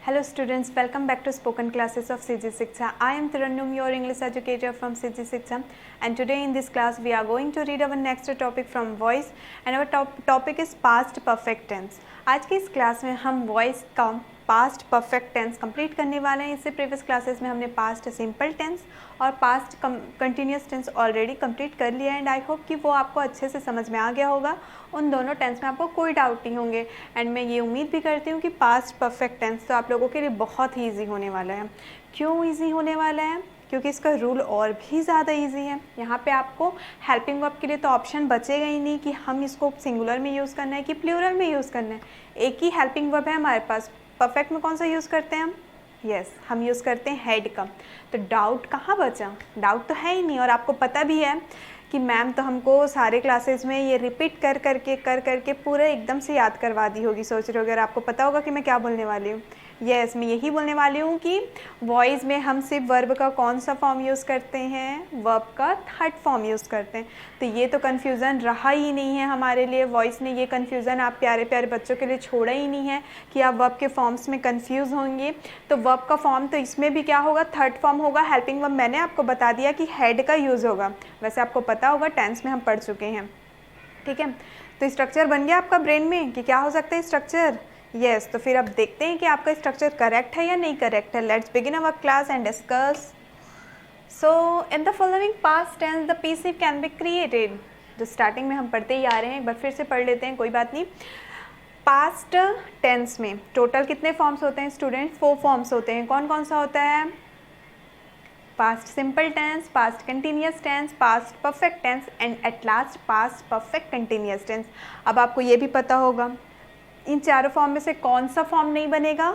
Hello students, welcome back to spoken classes of CG Shiksha. I am Tirannum, your English educator from CG Shiksha, and today in this class we are going to read our next topic from voice and our topic is past perfect tense. आज की इस class में हम voice का past perfect tense complete करने वाले हैं। इससे प्रीवियस क्लासेस में हमने पास्ट सिंपल टेंस और past continuous tense already complete कर लिया है एंड आई होप कि वो आपको अच्छे से समझ में आ गया होगा। उन दोनों टेंस में आपको कोई डाउट नहीं होंगे एंड मैं ये उम्मीद भी करती हूँ कि पास्ट परफेक्ट टेंस तो आप लोगों के लिए बहुत ही ईजी होने वाला है। क्यों ईजी होने वाला है? क्योंकि इसका रूल और भी ज़्यादा इजी है। यहाँ पे आपको हेल्पिंग वर्ब के लिए तो ऑप्शन बचेगा ही नहीं कि हम इसको सिंगुलर में यूज़ करना है कि प्लूरल में यूज़ करना है। एक ही हेल्पिंग वर्ब है हमारे पास। परफेक्ट में कौन सा यूज़ करते हैं हम? यस, हम यूज़ करते हैं हेड का। तो डाउट कहाँ बचा? डाउट तो है ही नहीं और आपको पता भी है कि मैम तो हमको सारे क्लासेस में ये रिपीट कर करके पूरा एकदम से याद करवा दी होगी। सोच रहे हो अगर आपको पता होगा कि मैं क्या बोलने वाली हूँ। यस, मैं यही बोलने वाली हूँ कि वॉइस में हम सिर्फ वर्ब का कौन सा फॉर्म यूज़ करते हैं? वर्ब का थर्ड फॉर्म यूज़ करते हैं। तो ये तो कन्फ्यूज़न रहा ही नहीं है हमारे लिए। वॉइस ने ये कन्फ्यूज़न आप प्यारे प्यारे बच्चों के लिए छोड़ा ही नहीं है कि आप वर्ब के फॉर्म्स में कन्फ्यूज़ होंगे। तो वर्ब का फॉर्म तो इसमें भी क्या होगा? थर्ड फॉर्म होगा। हेल्पिंग वर्ब मैंने आपको बता दिया कि हेड का यूज़ होगा। वैसे आपको पता होगा, टेंस में हम पढ़ चुके हैं। ठीक है, तो स्ट्रक्चर बन गया आपका ब्रेन में कि क्या हो सकता है स्ट्रक्चर। यस, तो फिर अब देखते हैं कि आपका स्ट्रक्चर करेक्ट है या नहीं करेक्ट है। Let's begin our class and discuss. So in the following past tense the PC can be created. जो स्टार्टिंग में हम पढ़ते ही आ रहे हैं, एक बार फिर से पढ़ लेते हैं, कोई बात नहीं। पास्ट टेंस में टोटल कितने फॉर्म्स होते हैं स्टूडेंट? 4 फॉर्म्स होते हैं। कौन कौन सा होता है? Past simple tense, past continuous tense, past perfect tense and at last past perfect continuous tense. अब आपको ये भी पता होगा इन चारों फॉर्म में से कौन सा फॉर्म नहीं बनेगा?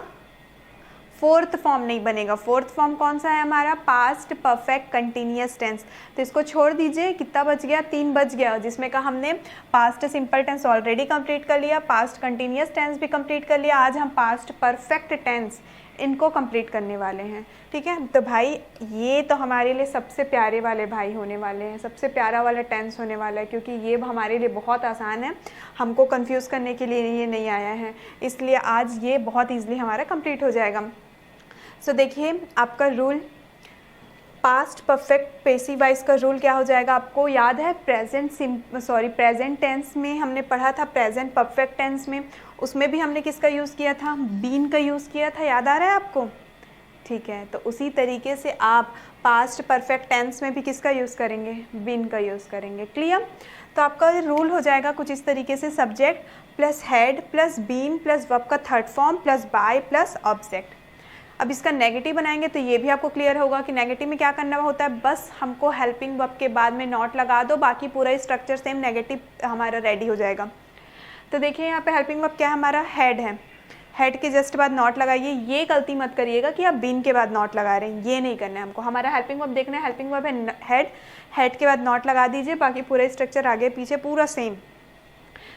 फोर्थ फॉर्म नहीं बनेगा। फोर्थ फॉर्म कौन सा है हमारा? Past perfect continuous tense. तो इसको छोड़ दीजिए। कितना बच गया? 3 बच गया, जिसमें का हमने past simple tense already complete कर लिया, पास्ट कंटिन्यूस टेंस भी कंप्लीट कर लिया। आज हम पास्ट परफेक्ट टेंस इनको कंप्लीट करने वाले हैं। ठीक है, तो भाई ये तो हमारे लिए सबसे प्यारे वाले भाई होने वाले हैं, सबसे प्यारा वाला टेंस होने वाला है, क्योंकि ये हमारे लिए बहुत आसान है। हमको कंफ्यूज करने के लिए ये नहीं आया है, इसलिए आज ये बहुत ईजिली हमारा कंप्लीट हो जाएगा। सो देखिए, आपका rule past perfect passive voice का रूल क्या हो जाएगा? आपको याद है प्रेजेंट टेंस में हमने पढ़ा था, प्रेजेंट परफेक्ट टेंस में, उसमें भी हमने किसका यूज़ किया था? बीन का यूज़ किया था। याद आ रहा है आपको? ठीक है, तो उसी तरीके से आप पास्ट परफेक्ट टेंस में भी किसका यूज़ करेंगे? बीन का यूज़ करेंगे। क्लियर? तो आपका रूल हो जाएगा कुछ इस तरीके से, subject plus had plus been plus verb का third form plus by plus object. अब इसका नेगेटिव बनाएंगे तो ये भी आपको क्लियर होगा कि नेगेटिव में क्या करना होता है। बस हमको हेल्पिंग वर्ब के बाद में नॉट लगा दो, बाकी पूरा स्ट्रक्चर सेम नेगेटिव हमारा रेडी हो जाएगा। तो देखिए यहाँ पे हेल्पिंग वर्ब क्या है हमारा? हेड है। हेड के जस्ट बाद नॉट लगाइए। ये गलती मत करिएगा कि आप बीन के बाद नॉट लगा रहे हैं, ये नहीं करना है हमको। हमारा हेल्पिंग वर्ब देखना है, हेल्पिंग वर्ब है हेड, हेड के बाद नॉट लगा दीजिए, बाकी पूरा स्ट्रक्चर आगे पीछे पूरा सेम।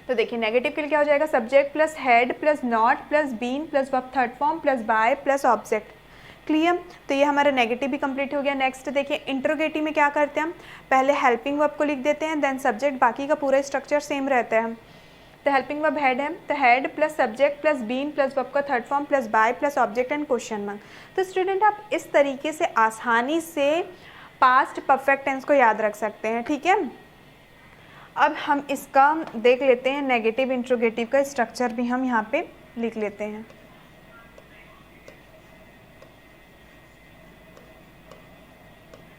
तो देखिए नेगेटिव के लिए क्या हो जाएगा? Subject plus had plus not plus been plus verb third form plus by plus object. Clear? तो ये हमारा नेगेटिव भी कंप्लीट हो गया। नेक्स्ट देखिए इंट्रोगेटिव में क्या करते हैं हम? पहले हेल्पिंग वर्ब को लिख देते हैं, देन सब्जेक्ट, बाकी का पूरा स्ट्रक्चर सेम रहता है। तो हेल्पिंग वर्ब हेड है, तो had plus subject plus been plus verb का third form plus by plus object and question mark. तो स्टूडेंट आप इस तरीके से आसानी से पास्ट परफेक्ट टेंस को याद रख सकते हैं। ठीक है, अब हम इसका देख लेते हैं, नेगेटिव इंट्रोगेटिव का स्ट्रक्चर भी हम यहाँ पे लिख लेते हैं।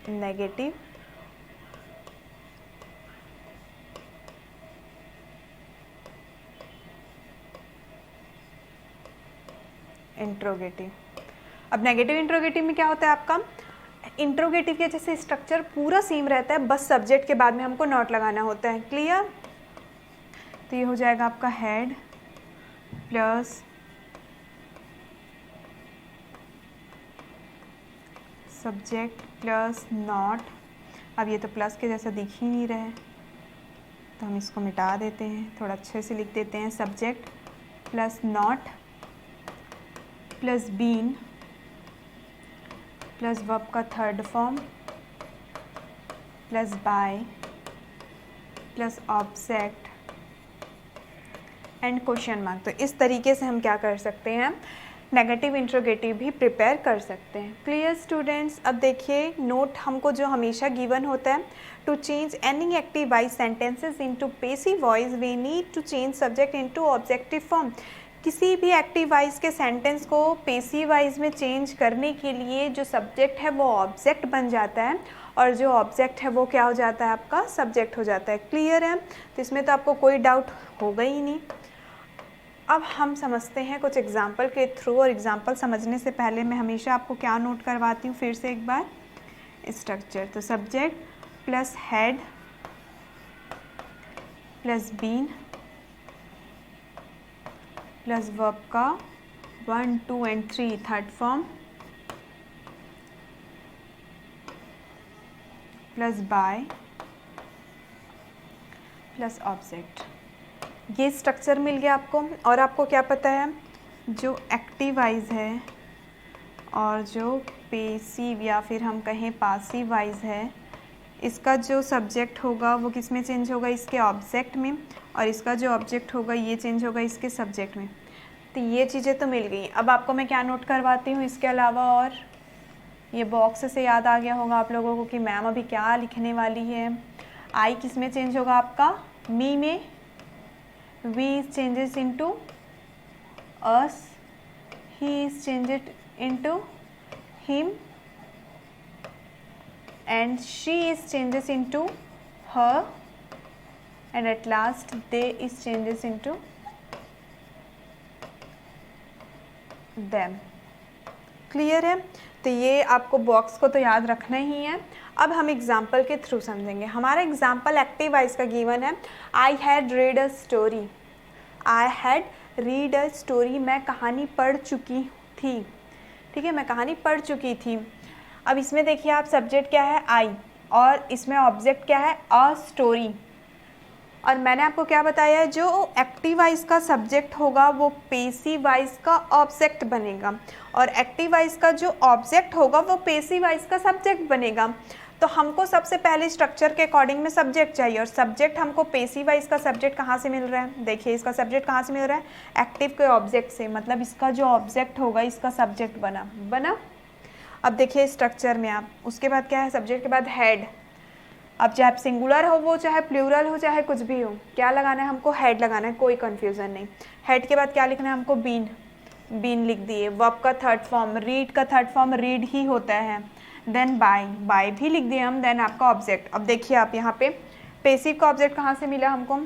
Negative interrogative. अब नेगेटिव इंट्रोगेटिव में क्या होता है आपका? इंट्रोगेटिव के जैसे स्ट्रक्चर पूरा सेम रहता है, बस सब्जेक्ट के बाद में हमको नॉट लगाना होता है। क्लियर? तो ये हो जाएगा आपका head plus subject plus not. अब ये तो प्लस के जैसा दिख ही नहीं रहा है, तो हम इसको मिटा देते हैं, थोड़ा अच्छे से लिख देते हैं। Subject plus not plus been plus verb का third form plus by plus object and question mark. तो इस तरीके से हम क्या कर सकते हैं? नेगेटिव इंट्रोगेटिव भी प्रिपेयर कर सकते हैं। Clear students? अब देखिए नोट हमको जो हमेशा गिवन होता है, to change any active voice sentences into passive voice we need to change subject into objective form. किसी भी एक्टिव वाइज के सेंटेंस को पेसिव वाइज में चेंज करने के लिए जो सब्जेक्ट है वो ऑब्जेक्ट बन जाता है और जो ऑब्जेक्ट है वो क्या हो जाता है, आपका सब्जेक्ट हो जाता है। क्लियर है? तो इसमें तो आपको कोई डाउट होगा ही नहीं। अब हम समझते हैं कुछ एग्जाम्पल के थ्रू, और एग्जाम्पल समझने से पहले मैं हमेशा आपको क्या नोट करवाती हूँ फिर से एक बार, स्ट्रक्चर। तो subject plus had plus been plus verb का 1, 2 and 3 third form plus by plus object. ये स्ट्रक्चर मिल गया आपको। और आपको क्या पता है, जो एक्टिव वाइज है और जो पेसिव या फिर हम कहें पासिव वाइज है, इसका जो सब्जेक्ट होगा वो किस में चेंज होगा, इसके ऑब्जेक्ट में, और इसका जो ऑब्जेक्ट होगा ये चेंज होगा इसके सब्जेक्ट में। तो ये चीज़ें तो मिल गई। अब आपको मैं क्या नोट करवाती हूँ इसके अलावा, और ये बॉक्स से याद आ गया होगा आप लोगों को कि मैम अभी क्या लिखने वाली है। आई किस में चेंज होगा आपका, मी में, we is changes into us, he is changed into him, and she is changes into her, and at last they is changes into them। Clear है? तो ये आपको बॉक्स को तो याद रखना ही है। अब हम एग्जाम्पल के थ्रू समझेंगे। हमारा एग्जाम्पल एक्टिव वाइज का गिवन है, I had read a story. I had read a story, मैं कहानी पढ़ चुकी थी। ठीक है, मैं कहानी पढ़ चुकी थी। अब इसमें देखिए आप, सब्जेक्ट क्या है, आई, और इसमें ऑब्जेक्ट क्या है, अ स्टोरी। और मैंने आपको क्या बताया है, जो एक्टिव वाइज का सब्जेक्ट होगा वो पेसिव वाइज का ऑब्जेक्ट बनेगा, और एक्टिव वाइज का जो ऑब्जेक्ट होगा वो पेसिव वाइज का सब्जेक्ट बनेगा। तो हमको सबसे पहले स्ट्रक्चर के अकॉर्डिंग में सब्जेक्ट चाहिए, और सब्जेक्ट हमको पेसिव वाइज का सब्जेक्ट कहाँ से मिल रहा है, देखिए इसका सब्जेक्ट कहाँ से मिल रहा है, एक्टिव के ऑब्जेक्ट से। मतलब इसका जो ऑब्जेक्ट होगा इसका सब्जेक्ट बना। अब देखिए स्ट्रक्चर में आप, उसके बाद क्या है, सब्जेक्ट के बाद हेड। अब चाहे सिंगुलर हो वो, चाहे प्लूरल हो, चाहे कुछ भी हो, क्या लगाना है हमको, हेड लगाना है, कोई कंफ्यूजन नहीं। हेड के बाद क्या लिखना है हमको, बीन लिख दिए। वर्ब का थर्ड फॉर्म, रीड का थर्ड फॉर्म रीड ही होता है। देन बाय भी लिख दिए हम। देन आपका ऑब्जेक्ट। अब देखिए आप यहाँ पे पेसिव का ऑब्जेक्ट कहाँ से मिला हमको,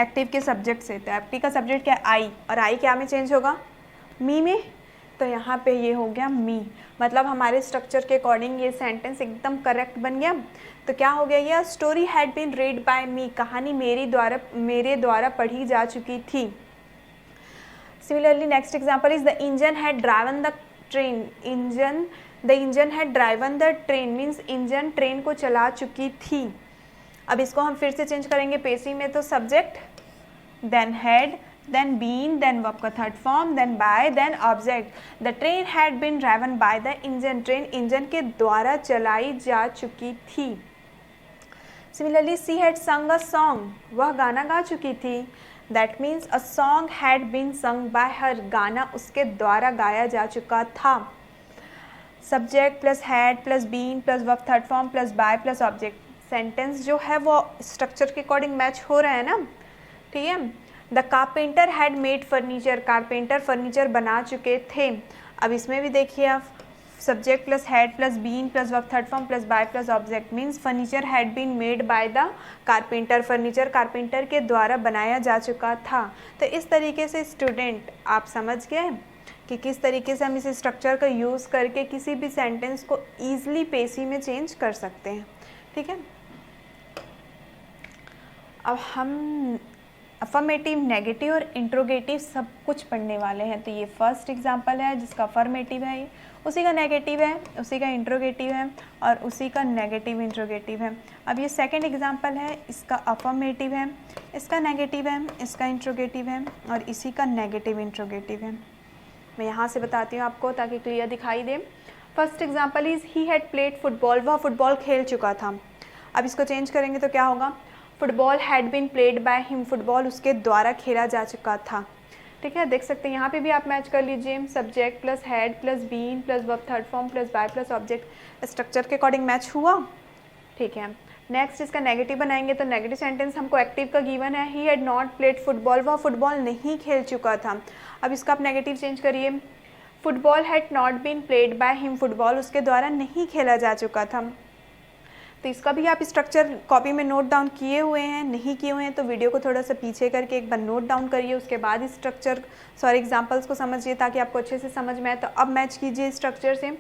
एक्टिव के सब्जेक्ट से। तो एक्टिव का सब्जेक्ट क्या है, आई, और आई क्या में चेंज होगा, मी में। तो यहाँ पे ये हो गया मी। मतलब हमारे स्ट्रक्चर के अकॉर्डिंग ये सेंटेंस एकदम करेक्ट बन गया। तो क्या हो गया, ये story had been read by me, कहानी मेरे द्वारा पढ़ी जा चुकी थी। Similarly next example is the engine had driven the train. The engine had driven the train means engine train को चला चुकी थी। अब इसको हम फिर से चेंज करेंगे पेसिव में, तो subject, then had, then been, then verb का third form, then by, then object. The train had been driven by the engine. Train engine के द्वारा चलाई जा चुकी थी। Similarly, she had sung a song. वह गाना गा चुकी थी। That means a song had been sung by her. गाना उसके द्वारा गाया जा चुका था। Subject plus had plus been plus verb third form plus by plus object. Sentence जो है वो स्ट्रक्चर के अकॉर्डिंग मैच हो रहा है ना, ठीक है। The carpenter had made furniture. Carpenter furniture बना चुके थे। अब इसमें भी देखिए आप, subject plus had plus been plus verb third form plus by plus object means furniture had been made by the carpenter. Furniture carpenter के द्वारा बनाया जा चुका था। तो इस तरीके से स्टूडेंट आप समझ गए कि किस तरीके से हम इस स्ट्रक्चर का यूज़ करके किसी भी सेंटेंस को ईजिली पेसिव में चेंज कर सकते हैं, ठीक है। अब हम अफर्मेटिव, नेगेटिव और इंट्रोगेटिव सब कुछ पढ़ने वाले हैं। तो ये फर्स्ट एग्जांपल है जिसका अफर्मेटिव है, उसी का नेगेटिव है, उसी का इंट्रोगेटिव है और उसी का नेगेटिव इंट्रोगेटिव है। अब ये सेकंड एग्जांपल है, इसका अफर्मेटिव है, इसका नेगेटिव है, इसका इंट्रोगेटिव है और इसी का नेगेटिव इंट्रोगेटिव है। मैं यहाँ से बताती हूँ आपको ताकि क्लियर दिखाई दे। First example is he had played football. वह फुटबॉल खेल चुका था। अब इसको चेंज करेंगे तो क्या होगा, football had been played by him. Football उसके द्वारा खेला जा चुका था। ठीक है, देख सकते हैं यहाँ पे भी आप मैच कर लीजिए, subject plus had plus been plus verb third form plus by plus object, structure के अकॉर्डिंग मैच हुआ। ठीक है, नेक्स्ट इसका नेगेटिव बनाएंगे तो नेगेटिव सेंटेंस हमको एक्टिव का गिवन है, he had not played football, वह फुटबॉल नहीं खेल चुका था। अब इसका आप नेगेटिव चेंज करिए, football had not been played by him, football उसके द्वारा नहीं खेला जा चुका था। तो इसका भी आप स्ट्रक्चर कॉपी में नोट डाउन किए हुए हैं, नहीं किए हुए हैं तो वीडियो को थोड़ा सा पीछे करके एक बार नोट डाउन करिए, उसके बाद स्ट्रक्चर एग्जांपल्स को समझिए ताकि आपको अच्छे से समझ में आए। तो अब मैच कीजिए स्ट्रक्चर से,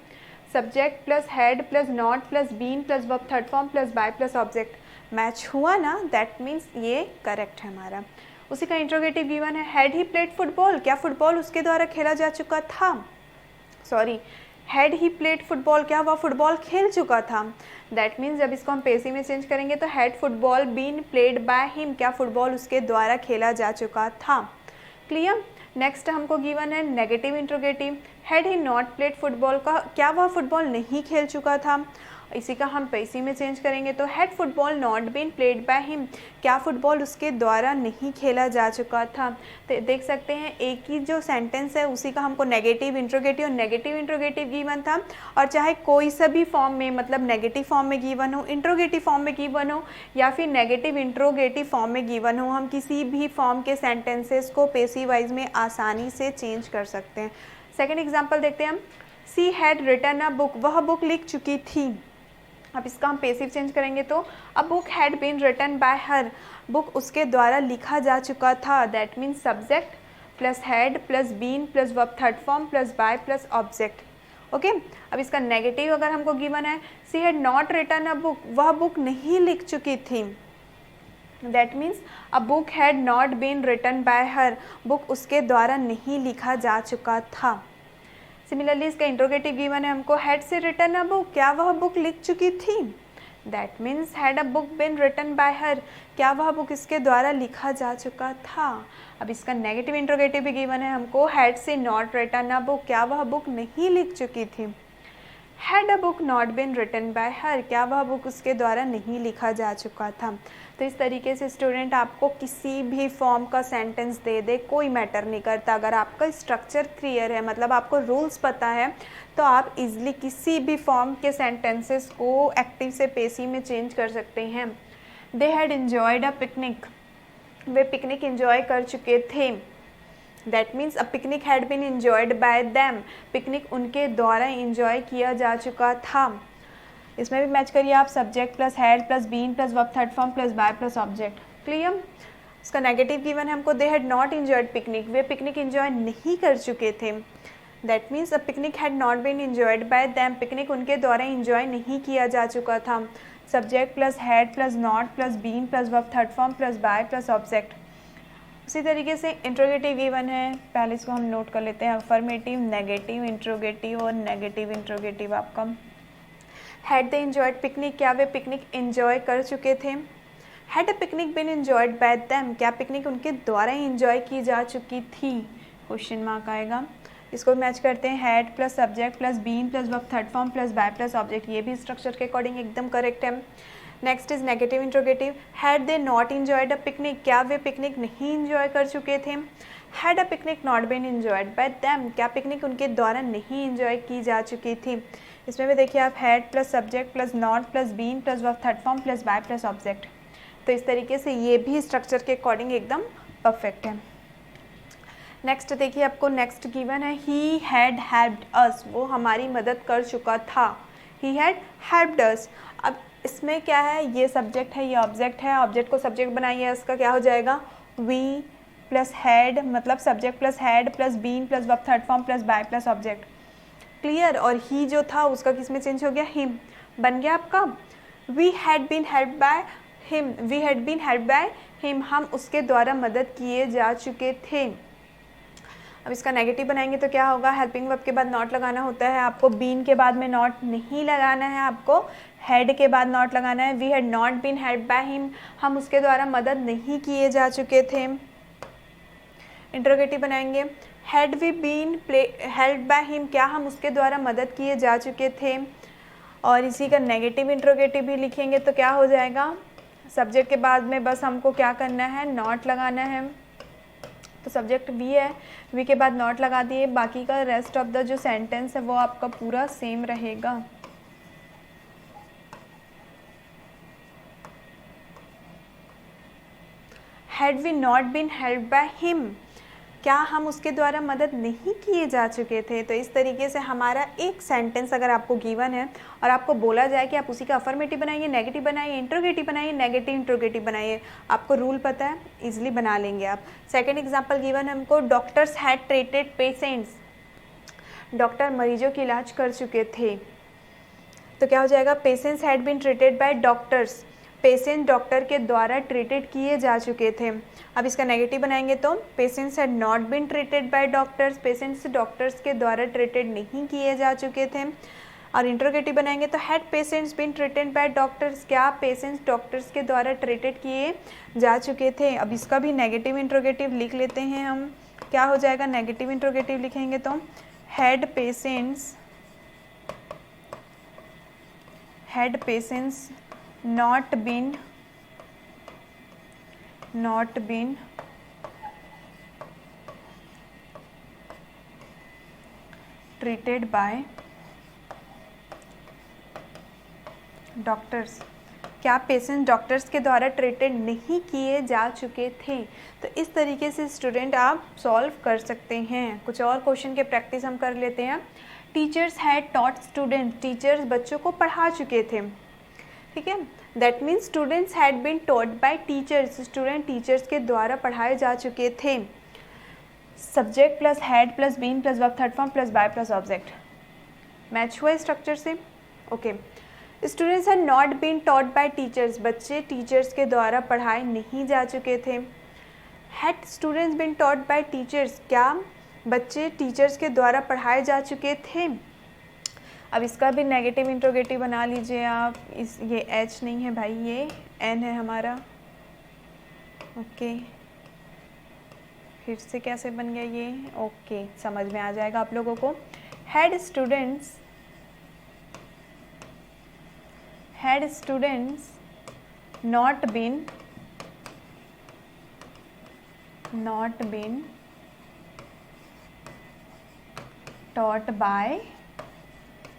subject plus had plus not plus been plus verb third form plus by plus object, match हुआ ना, दैट मीन्स ये करेक्ट है हमारा। उसी का इंट्रोगेटिव गिवन है, हैड ही प्लेड फुटबॉल, क्या फुटबॉल उसके द्वारा खेला जा चुका था, sorry had he played football, क्या वह फुटबॉल खेल चुका था। दैट मीन्स जब इसको हम पेसिव में चेंज करेंगे तो had football been played by him, क्या फुटबॉल उसके द्वारा खेला जा चुका था। क्लियर। नेक्स्ट हमको गिवन है negative interrogative, had he not played football, का क्या वह फुटबॉल नहीं खेल चुका था। इसी का हम पेसिव में चेंज करेंगे तो had football not been played by him, क्या फुटबॉल उसके द्वारा नहीं खेला जा चुका था। तो देख सकते हैं एक ही जो सेंटेंस है उसी का हमको नेगेटिव इंट्रोगेटिव और नेगेटिव इंट्रोगेटिव गिवन था, और चाहे कोई सा भी फॉर्म में, मतलब नेगेटिव फॉर्म में गिवन हो, इंट्रोगेटिव फॉर्म में गिवन हो या फिर नेगेटिव इंट्रोगेटिव फॉर्म में गिवन हो, हम किसी भी फॉर्म के सेंटेंसेस को पेसिव वाइज में आसानी से चेंज कर सकते हैं। सेकेंड एग्जाम्पल देखते हैं हम, she had written a book, वह बुक लिख चुकी थी। अब इसका हम पेसिव चेंज करेंगे तो a book had been written by her, book उसके द्वारा लिखा जा चुका था। That means subject plus had plus been plus verb third form plus by plus object. Okay, अब इसका नेगेटिव अगर हमको गिवन है, she had not written a book, वह बुक नहीं लिख चुकी थी। That means a book had not been written by her, book उसके द्वारा नहीं लिखा जा चुका था। सिमिलरली इसका इंट्रोगेटिव गिवन है हमको, हैड से रिटन अ बुक, क्या वह बुक लिख चुकी थी। That means had a book been written by her, क्या वह बुक इसके द्वारा लिखा जा चुका था। अब इसका नेगेटिव इंट्रोगेटिव भी गिवन है हमको, हैड से नॉट रिटन अ बुक, क्या वह बुक नहीं लिख चुकी थी। Had a book not been written by her, क्या वह बुक उसके द्वारा नहीं लिखा जा चुका था। तो इस तरीके से स्टूडेंट आपको किसी भी फॉर्म का सेंटेंस दे दे कोई मैटर नहीं करता, अगर आपका स्ट्रक्चर क्लियर है, मतलब आपको रूल्स पता है, तो आप इजीली किसी भी फॉर्म के सेंटेंसेस को एक्टिव से पेसिव में चेंज कर सकते हैं। They had enjoyed a picnic, वे पिकनिक एंजॉय कर चुके थे। That means a picnic had been enjoyed by them, picnic उनके द्वारा एंजॉय किया जा चुका था। इसमें भी मैच करिए आप, subject plus had plus been plus verb third form plus by plus object. Clear. इसका नेगेटिव गिवन है हमको, they had not enjoyed picnic, वे पिकनिक एंजॉय नहीं कर चुके थे। That means a picnic had not been enjoyed by them, picnic उनके द्वारा एंजॉय नहीं किया जा चुका था। Subject plus had plus not plus been plus verb third form plus by plus object. उसी तरीके से इंट्रोगेटिव गिवन है, पहले इसको हम नोट कर लेते हैं, अफर्मेटिव, नेगेटिव इंट्रोगेटिव और नेगेटिव इंट्रोगेटिव। आपका हैड दे एंजॉयड पिकनिक, क्या वे पिकनिक एंजॉय कर चुके थे। Had a picnic been enjoyed by them, क्या पिकनिक उनके द्वारा एंजॉय की जा चुकी थी, क्वेश्चन मार्क आएगा। इसको मैच करते हैं, had plus subject plus been plus verb third form plus by plus object, ये भी स्ट्रक्चर के अकॉर्डिंग एकदम करेक्ट है। Next is negative interrogative, had they not enjoyed a picnic, क्या वे पिकनिक नहीं एंजॉय कर चुके थे। Had a picnic not been enjoyed by them, क्या पिकनिक उनके द्वारा नहीं एंजॉय की जा चुकी थी। इसमें भी देखिए आप, had plus subject plus not plus been plus verb third form plus by plus object. तो इस तरीके से ये भी स्ट्रक्चर के अकॉर्डिंग एकदम परफेक्ट है। नेक्स्ट देखिए आपको नेक्स्ट गिवन है, ही हैड हेल्प्ड अस, वो हमारी मदद कर चुका था। ही हैड हेल्प्ड अस। अब इसमें क्या है, ये सब्जेक्ट है, ये ऑब्जेक्ट है, ऑब्जेक्ट को सब्जेक्ट बनाइए, इसका क्या हो जाएगा, वी प्लस हैड, मतलब subject plus had plus been plus verb third form plus by plus object. Clear. और ही जो था उसका किस में चेंज हो गया, हिम बन गया आपका। We had been helped by him, we had been helped by him, हम उसके द्वारा मदद किए जा चुके थे। अब इसका नेगेटिव बनाएंगे तो क्या होगा, हेल्पिंग वर्ब के बाद नॉट लगाना होता है आपको, बीन के बाद में नॉट नहीं लगाना है आपको, हैड के बाद नॉट लगाना है। We had not been helped by him, हम उसके द्वारा मदद नहीं किए जा चुके थे। इंट्रोगेटिव बनाएंगे, had we been helped by him, क्या हम उसके द्वारा मदद किए जा चुके थे। और इसी का नेगेटिव इंट्रोगेटिव भी लिखेंगे तो क्या हो जाएगा, सब्जेक्ट के बाद में बस हमको क्या करना है, नॉट लगाना है, तो सब्जेक्ट वी है, वी के बाद नॉट लगा दिए, बाकी का रेस्ट ऑफ द जो सेंटेंस है वो आपका पूरा सेम रहेगा। Had we not been helped by him, क्या हम उसके द्वारा मदद नहीं किए जा चुके थे। तो इस तरीके से हमारा एक सेंटेंस अगर आपको गिवन है और आपको बोला जाए कि आप उसी का अफर्मेटिव बनाइए, नेगेटिव बनाइए, इंट्रोगेटिव बनाइए, नेगेटिव इंट्रोगेटिव बनाइए, आपको रूल पता है, इजीली बना लेंगे आप। सेकंड एग्जांपल गिवन है हमको, doctors had treated patients, doctor मरीजों की इलाज कर चुके थे। तो क्या हो जाएगा, patients had been treated by doctors, patient doctor के द्वारा ट्रीटेड किए जा चुके थे। अब इसका नेगेटिव बनाएंगे तो patients had not been treated by doctors, patients doctors के द्वारा ट्रीटेड नहीं किए जा चुके थे। और इंट्रोगेटिव बनाएंगे तो had patients been treated by doctors, क्या पेशेंट्स डॉक्टर्स के द्वारा ट्रीटेड किए जा चुके थे। अब इसका भी नेगेटिव इंट्रोगेटिव लिख लेते हैं हम। क्या हो जाएगा, नेगेटिव इंट्रोगेटिव लिखेंगे तो had patients not been treated by doctors, क्या पेशेंट डॉक्टर्स के द्वारा ट्रीटेड नहीं किए जा चुके थे। तो इस तरीके से स्टूडेंट आप सॉल्व कर सकते हैं। कुछ और क्वेश्चन के प्रैक्टिस हम कर लेते हैं। Teachers had taught student, teachers बच्चों को पढ़ा चुके थे, ठीक है। That means students had been taught by teachers, student teachers के द्वारा पढ़ाए जा चुके थे। Subject plus had plus been plus verb third form plus by plus object, match हुआ स्ट्रक्चर से, okay. Students had not been taught by teachers, बच्चे teachers के द्वारा पढ़ाए नहीं जा चुके थे। Had students been taught by teachers, क्या बच्चे टीचर्स के द्वारा पढ़ाए जा चुके थे। अब इसका भी नेगेटिव इंट्रोगेटिव बना लीजिए आप। इस ये एच नहीं है भाई, ये एन है हमारा, ओके। फिर से कैसे बन गया ये, ओके, समझ में आ जाएगा आप लोगों को। Had students not been taught by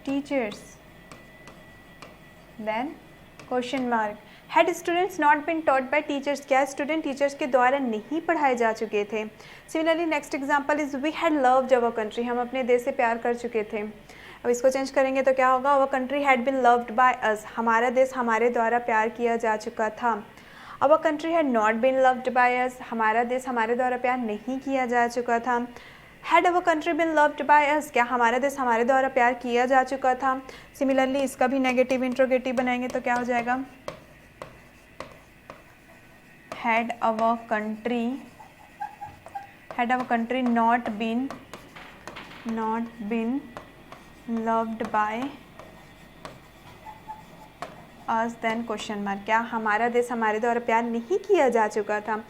teachers, then question mark, had students not been taught by teachers, क्या स्टूडेंट टीचर्स के द्वारा नहीं पढ़ाए जा चुके थे। Similarly next example is we had loved our country, हम अपने देश से प्यार कर चुके थे। अब इसको चेंज करेंगे तो क्या होगा, our country had been loved by us, हमारा देश हमारे द्वारा प्यार किया जा चुका था। Our country had not been loved by us, हमारा देश हमारे द्वारा प्यार नहीं किया जा चुका था। Had our country been loved by us, क्या हमारा देश हमारे द्वारा प्यार किया जा चुका था। सिमिलरली इसका भी नेगेटिव इंट्रोगेटिव बनाएंगे तो क्या हो जाएगा, had our country not been loved by us, then question mark, क्या हमारा देश हमारे द्वारा प्यार नहीं किया जा चुका था।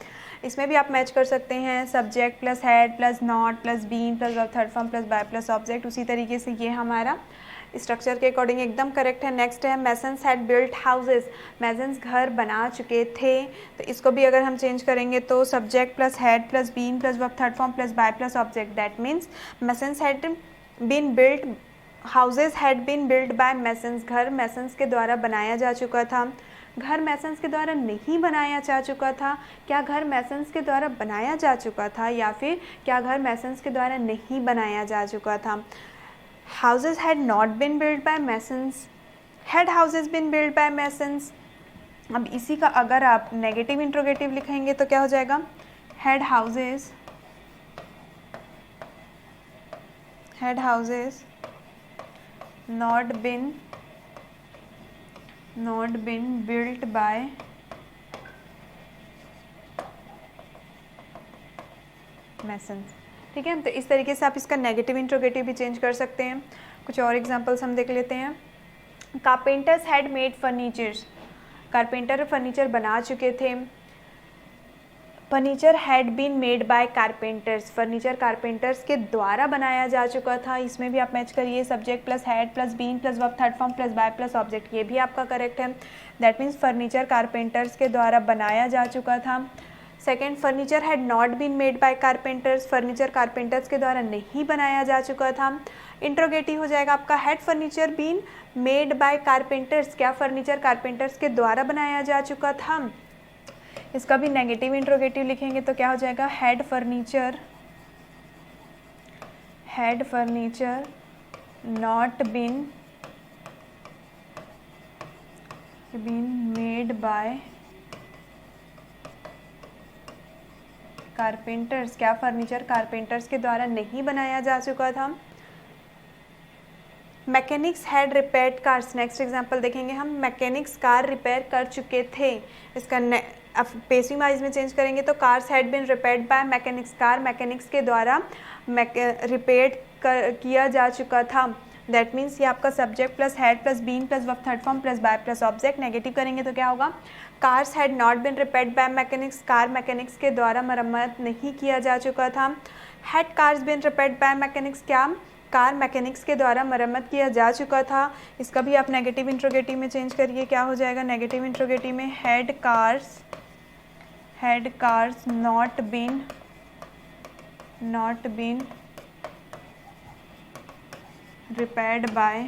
इसमें भी आप मैच कर सकते हैं, subject plus had plus not plus been plus verb third form plus by plus object. उसी तरीके से ये हमारा स्ट्रक्चर के अकॉर्डिंग एकदम करेक्ट है। नेक्स्ट है masons had built houses, masons घर बना चुके थे। तो इसको भी अगर हम चेंज करेंगे तो subject plus had plus been plus verb third form plus by plus object, that means masons had been built, houses had been built by masons, घर मैसन्स के द्वारा बनाया जा चुका था। घर मैसन्स के द्वारा नहीं बनाया जा चुका था, क्या घर मैसन्स के द्वारा बनाया जा चुका था या फिर क्या घर मैसन्स के द्वारा नहीं बनाया जा चुका था। Houses had not been built by masons, had houses been built by masons. अब इसी का अगर आप नेगेटिव इंट्रोगेटिव लिखेंगे तो क्या हो जाएगा, had houses not been built by masons, ठीक है। तो इस तरीके से आप इसका नेगेटिव इंट्रोगेटिव भी चेंज कर सकते हैं। कुछ और एग्जांपल्स हम देख लेते हैं। Carpenters had made furnitures, carpenter furniture बना चुके थे। Furniture had been made by carpenters, furniture carpenters के द्वारा बनाया जा चुका था। इसमें भी आप मैच करिए, subject plus had plus been plus verb third form plus by plus object, ये भी आपका करेक्ट है। दैट मीन्स फर्नीचर कारपेंटर्स के द्वारा बनाया जा चुका था। Second, furniture had not been made by carpenters, furniture carpenters के द्वारा नहीं बनाया जा चुका था। इंट्रोगेटिव हो जाएगा आपका had furniture been made by carpenters, क्या फर्नीचर कारपेंटर्स के द्वारा बनाया जा चुका था। इसका भी नेगेटिव इंट्रोगेटिव लिखेंगे तो क्या हो जाएगा, had furniture not been made by carpenters, क्या फर्नीचर कारपेंटर्स के द्वारा नहीं बनाया जा चुका था। Mechanics had repaired cars, next example देखेंगे हम, मैकेनिक्स कार रिपेयर कर चुके थे। इसका अब पेसिव वाइज में चेंज करेंगे तो cars had been repaired by mechanics, car mechanics के द्वारा रिपेयर्ड किया जा चुका था। दैट मीन्स ये आपका subject plus had plus been plus verb third form plus by plus object. Negative करेंगे तो क्या होगा, cars had not been repaired by mechanics, car mechanics के द्वारा मरम्मत नहीं किया जा चुका था। Had cars been repaired by mechanics, क्या कार मैकेनिक्स के द्वारा मरम्मत किया जा चुका था। इसका भी आप नेगेटिव इंट्रोगेटिव में चेंज करिए, क्या हो जाएगा, नेगेटिव इंट्रोगेटिव में had cars not been repaired by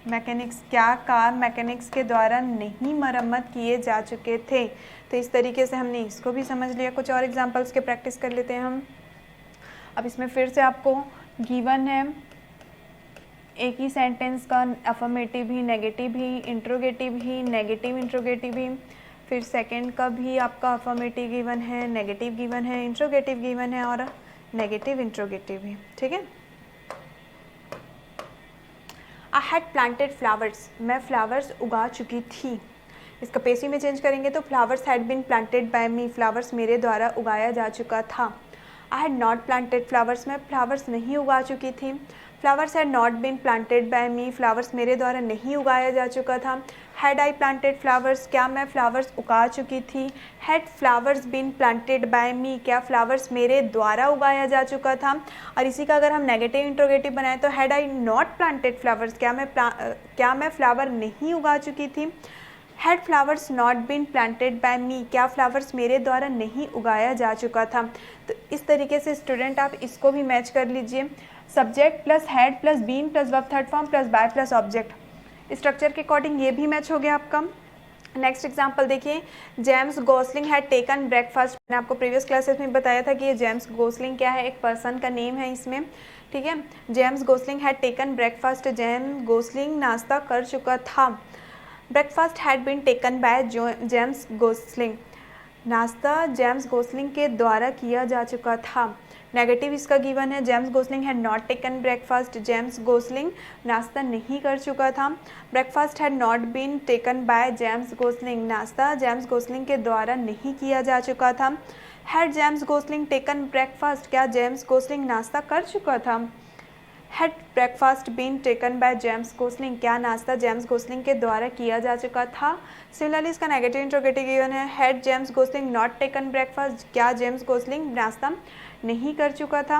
mechanics, क्या कार मैकेनिक्स के द्वारा नहीं मरम्मत किए जा चुके थे। तो इस तरीके से हमने इसको भी समझ लिया। कुछ और एग्जांपल्स के प्रैक्टिस कर लेते हैं हम। अब इसमें फिर से आपको गिवन है एक ही सेंटेंस का अफर्मेटिव ही, नेगेटिव ही, इंट्रोगेटिव ही, नेगेटिव इंट्रोगेटिव ही, फिर सेकंड का भी आपका अफर्मेटिव गिवन है, नेगेटिव गिवन है, इंट्रोगेटिव गिवन है और नेगेटिव इंट्रोगेटिव भी। ठीक है। आई हैड प्लांटेड फ्लावर्स, मैं फ्लावर्स उगा चुकी थी। इसका पेसिव में चेंज करेंगे तो flowers had been planted by me, flowers मेरे द्वारा उगाया जा चुका था। I had not planted flowers, मैं फ्लावर्स नहीं उगा चुकी थी। Flowers had not been planted by me, flowers मेरे द्वारा नहीं उगाया जा चुका था। हैड आई प्लांटेड फ्लावर्स, क्या मैं फ्लावर्स उगा चुकी थी। Had flowers been planted by me, क्या फ्लावर्स मेरे द्वारा उगाया जा चुका था। और इसी का अगर हम नेगेटिव इंट्रोगेटिव बनाएं तो had I not planted flowers, क्या मैं फ्लावर नहीं उगा चुकी थी। Had flowers not been planted by me, क्या फ्लावर्स मेरे द्वारा नहीं उगाया जा चुका था। तो इस तरीके से स्टूडेंट आप इसको भी मैच कर लीजिए, subject plus had plus been plus verb third form plus by plus object. Structure के अकॉर्डिंग ये भी मैच हो गया आपका। नेक्स्ट एग्जांपल देखिए, James Gosling had taken breakfast. मैंने आपको प्रीवियस क्लासेस में बताया था कि ये जेम्स गोसलिंग क्या है, एक पर्सन का नेम है इसमें। ठीक है, James Gosling had taken breakfast, James Gosling नाश्ता कर चुका था। Breakfast had been taken by James Gosling, नाश्ता जेम्स गोसलिंग के द्वारा किया जा चुका था। नेगेटिव इसका गिवन है, James Gosling had not taken breakfast, James Gosling नाश्ता नहीं कर चुका था। Breakfast had not been taken by James Gosling, नाश्ता जेम्स गोसलिंग के द्वारा नहीं किया जा चुका था। Had James Gosling taken breakfast, क्या जेम्स गोसलिंग नाश्ता कर चुका था। Had breakfast been taken by James Gosling, क्या नाश्ता जेम्स गोसलिंग के द्वारा किया जा चुका था। सिमिलरली इसका नेगेटिव इंट्रोगेटिव गिवन है, had James Gosling not taken breakfast, क्या जेम्स गोसलिंग नाश्ता नहीं कर चुका था।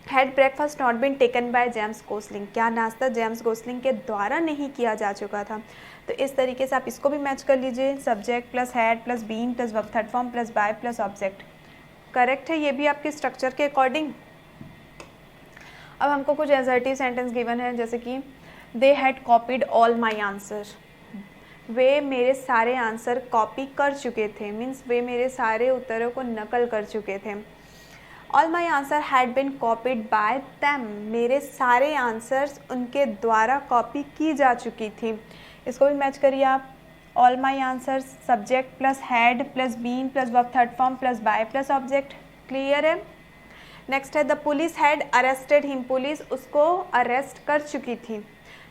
Had breakfast not been taken by James Gosling, क्या नाश्ता जेम्स गोसलिंग के द्वारा नहीं किया जा चुका था। तो इस तरीके से आप इसको भी मैच कर लीजिए, subject plus had plus been plus verb third form plus by plus object. Correct है ये भी आपके स्ट्रक्चर के अकॉर्डिंग। अब हमको कुछ एसर्टिव सेंटेंस गिवन है, जैसे कि they had copied all my answer, वे मेरे सारे आंसर कॉपी कर चुके थे, मीन्स वे मेरे सारे उत्तरों को नकल कर चुके थे। All my answer had been copied by them, मेरे सारे आंसर्स उनके द्वारा कॉपी की जा चुकी थी। इसको भी मैच करिए आप, all my answers subject plus had plus been plus verb third form plus by plus object. Clear है। नेक्स्ट है the police had arrested him, police उसको अरेस्ट कर चुकी थी।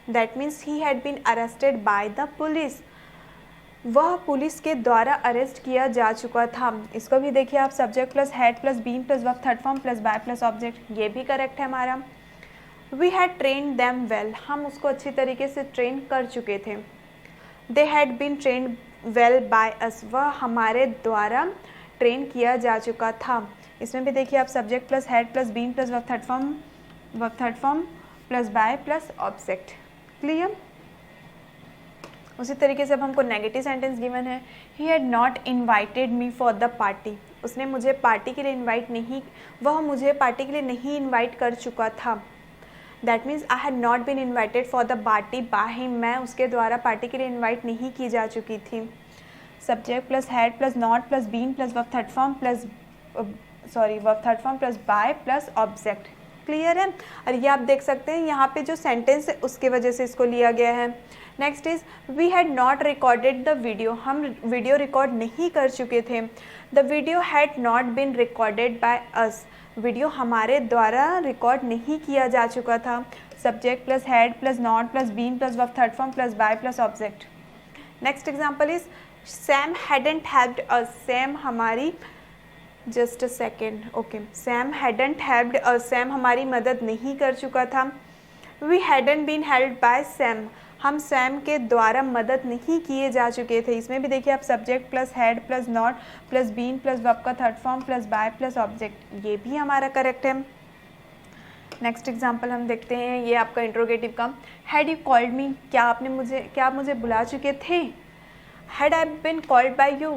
That means he had been arrested by the police, वह police के द्वारा arrest किया जा चुका था। इसको भी देखिए आप, subject plus had plus been plus verb third form plus by plus object, ये भी करेक्ट है हमारा। We had trained them well, हम उसको अच्छी तरीके से ट्रेन कर चुके थे। They had been trained well by us, वह हमारे द्वारा ट्रेन किया जा चुका था। इसमें भी देखिए आप, subject plus had plus been plus verb third form plus by plus object. Clear. उसी तरीके से अब हमको नेगेटिव सेंटेंस गिवन है, he had not invited me for the party, उसने मुझे पार्टी के लिए इन्वाइट नहीं, वह मुझे पार्टी के लिए नहीं इन्वाइट कर चुका था। That means I had not been invited for the party by him, मैं उसके द्वारा पार्टी के लिए इन्वाइट नहीं की जा चुकी थी। Subject plus had plus not plus been plus verb third form plus verb third form plus by plus object. Clear है? और ये आप देख सकते हैं यहाँ पे जो सेंटेंस है उसके वजह से इसको लिया गया है। Next is we had not recorded the video, हम वीडियो रिकॉर्ड नहीं कर चुके थे। The video had not been recorded by us, video हमारे द्वारा रिकॉर्ड नहीं किया जा चुका था। Subject plus had plus not plus been plus verb third form plus by plus object. Next example is Sam hadn't helped us, Sam हमारी just a second okay, Sam hadn't helped us, Sam हमारी मदद नहीं कर चुका था। We hadn't been helped by Sam, हम Sam के द्वारा मदद नहीं किए जा चुके थे। इसमें भी देखिए आप subject plus had plus not plus been plus verb का third form plus by plus object, ये भी हमारा करेक्ट है। नेक्स्ट एग्जाम्पल हम देखते हैं, ये आपका इंट्रोगेटिव का, हैड यू कॉल्ड मी, क्या आप मुझे बुला चुके थे। Had I been called by you,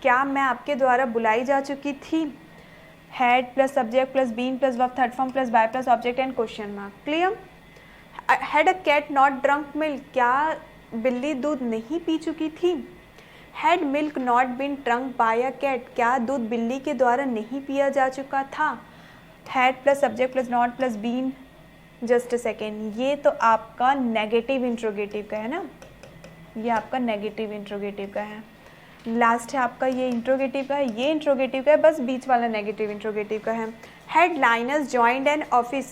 क्या मैं आपके द्वारा बुलाई जा चुकी थी। Had plus subject plus been plus verb third form plus by plus object and question mark. Clear? Had a cat not drunk milk, क्या बिल्ली दूध नहीं पी चुकी थी। Had milk not been drunk by a cat, क्या दूध बिल्ली के द्वारा नहीं पिया जा चुका था। Had plus subject plus not plus been, just a second, ये तो आपका नेगेटिव इंट्रोगेटिव का है ना, ये आपका नेगेटिव इंट्रोगेटिव का है। लास्ट है आपका ये इंट्रोगेटिव का है, ये इंट्रोगेटिव का है, बस बीच वाला नेगेटिव इंट्रोगेटिव का है। Had Linus joined an office,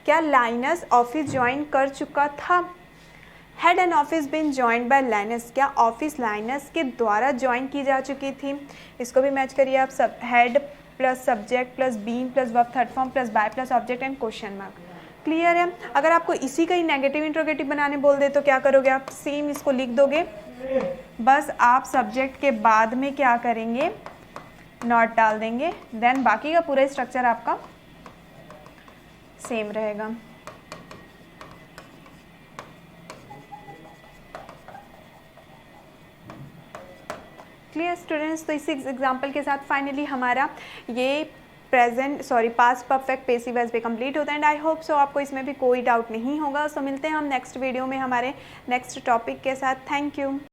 क्या लाइनस ऑफिस ज्वाइन कर चुका था। Had an office been joined by Linus, क्या ऑफिस लाइनस के द्वारा ज्वाइन की जा चुकी थी। इसको भी मैच करिए आप, सब had plus subject plus been plus verb third form plus by plus object and question mark. Clear है? अगर आपको इसी का ही नेगेटिव इंट्रोगेटिव बनाने बोल दे तो क्या करोगे आप, सेम इसको लिख दोगे, बस आप सब्जेक्ट के बाद में क्या करेंगे, नॉट डाल देंगे, देन बाकी का पूरा स्ट्रक्चर आपका सेम रहेगा। Clear students? तो इसी एग्जाम्पल के साथ फाइनली हमारा ये पास्ट परफेक्ट पेसिव वॉइस पे कंप्लीट होता है एंड आई होप सो आपको इसमें भी कोई डाउट नहीं होगा। सो मिलते हैं हम नेक्स्ट वीडियो में हमारे नेक्स्ट टॉपिक के साथ। Thank you.